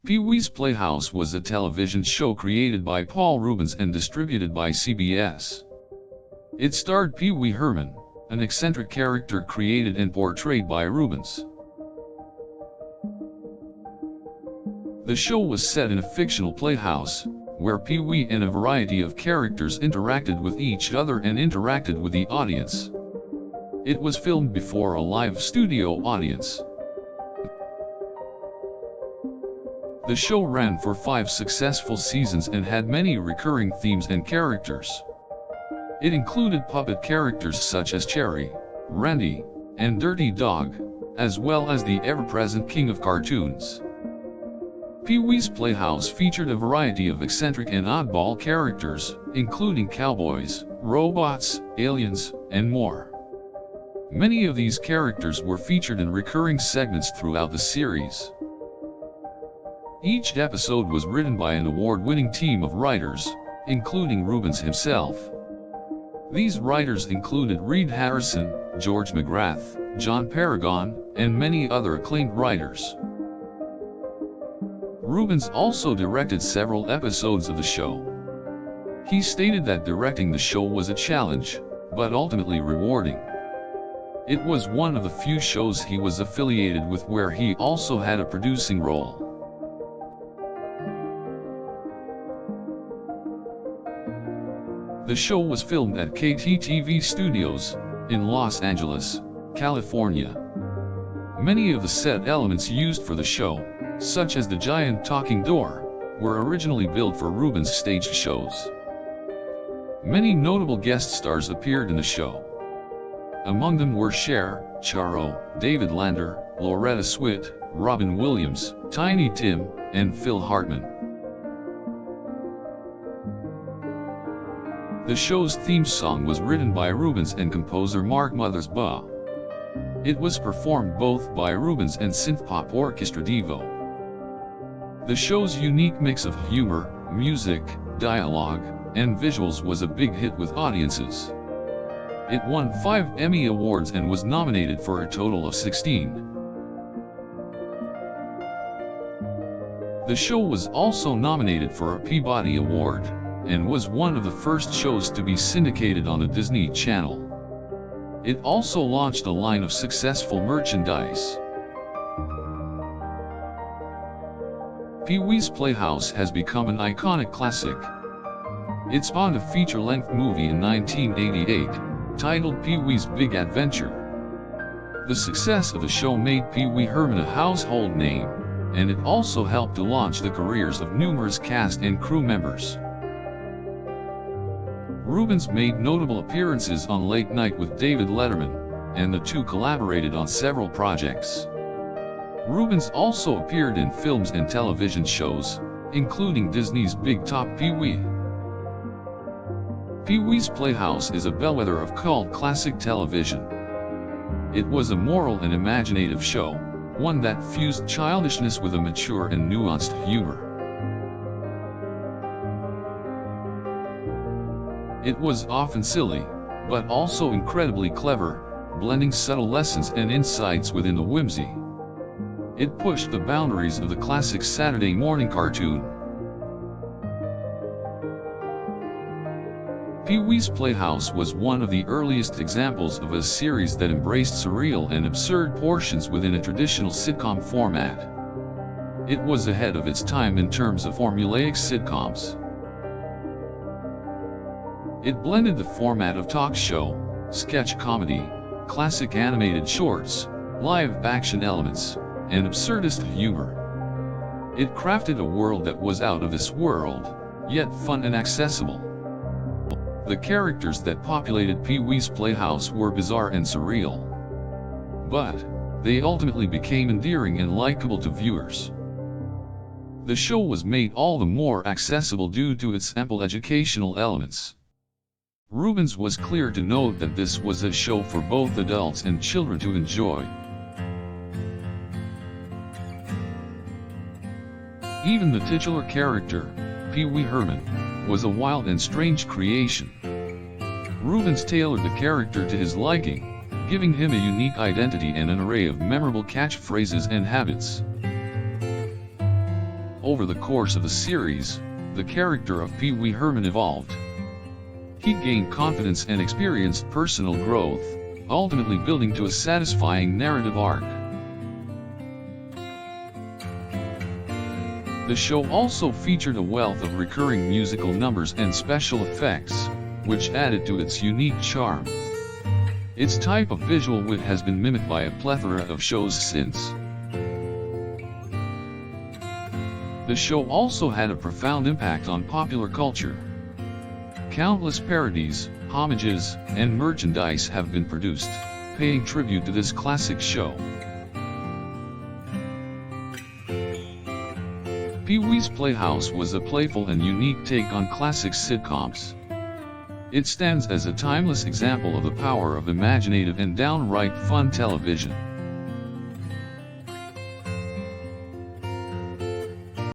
Pee-wee's Playhouse was a television show created by Paul Reubens and distributed by CBS. It starred Pee Wee Herman, an eccentric character created and portrayed by Reubens. The show was set in a fictional playhouse, where Pee Wee and a variety of characters interacted with each other and interacted with the audience. It was filmed before a live studio audience. The show ran for 5 successful seasons and had many recurring themes and characters. It included puppet characters such as Chairy, Randy, and Dirty Dog, as well as the ever-present king of cartoons. Pee-wee's Playhouse featured a variety of eccentric and oddball characters, including cowboys, robots, aliens, and more. Many of these characters were featured in recurring segments throughout the series. Each episode was written by an award-winning team of writers, including Reubens himself. These writers included Reed Harrison, George McGrath, John Paragon, and many other acclaimed writers. Reubens also directed several episodes of the show. He stated that directing the show was a challenge, but ultimately rewarding. It was one of the few shows he was affiliated with where he also had a producing role. The show was filmed at KTTV Studios, in Los Angeles, California. Many of the set elements used for the show, such as the giant talking door, were originally built for Reubens' staged shows. Many notable guest stars appeared in the show. Among them were Cher, Charo, David Lander, Loretta Swit, Robin Williams, Tiny Tim, and Phil Hartman. The show's theme song was written by Reubens and composer Mark Mothersbaugh. It was performed both by Reubens and synthpop orchestra Devo. The show's unique mix of humor, music, dialogue, and visuals was a big hit with audiences. It won 5 Emmy Awards and was nominated for a total of 16. The show was also nominated for a Peabody Award, and was one of the first shows to be syndicated on the Disney Channel. It also launched a line of successful merchandise. Pee-wee's Playhouse has become an iconic classic. It spawned a feature-length movie in 1988, titled Pee-wee's Big Adventure. The success of the show made Pee Wee Herman a household name, and it also helped to launch the careers of numerous cast and crew members. Reubens made notable appearances on Late Night with David Letterman, and the two collaborated on several projects. Reubens also appeared in films and television shows, including Disney's Big Top Pee-wee. Pee-wee's Playhouse is a bellwether of cult classic television. It was a moral and imaginative show, one that fused childishness with a mature and nuanced humor. It was often silly, but also incredibly clever, blending subtle lessons and insights within the whimsy. It pushed the boundaries of the classic Saturday morning cartoon. Pee-wee's Playhouse was one of the earliest examples of a series that embraced surreal and absurd portions within a traditional sitcom format. It was ahead of its time in terms of formulaic sitcoms. It blended the format of talk show, sketch comedy, classic animated shorts, live-action elements, and absurdist humor. It crafted a world that was out of this world, yet fun and accessible. The characters that populated Pee-wee's Playhouse were bizarre and surreal. But they ultimately became endearing and likable to viewers. The show was made all the more accessible due to its ample educational elements. Reubens was clear to note that this was a show for both adults and children to enjoy. Even the titular character, Pee Wee Herman, was a wild and strange creation. Reubens tailored the character to his liking, giving him a unique identity and an array of memorable catchphrases and habits. Over the course of the series, the character of Pee Wee Herman evolved. He gained confidence and experienced personal growth, ultimately building to a satisfying narrative arc. The show also featured a wealth of recurring musical numbers and special effects, which added to its unique charm. Its type of visual wit has been mimicked by a plethora of shows since. The show also had a profound impact on popular culture. Countless parodies, homages, and merchandise have been produced, paying tribute to this classic show. Pee Wee's Playhouse was a playful and unique take on classic sitcoms. It stands as a timeless example of the power of imaginative and downright fun television.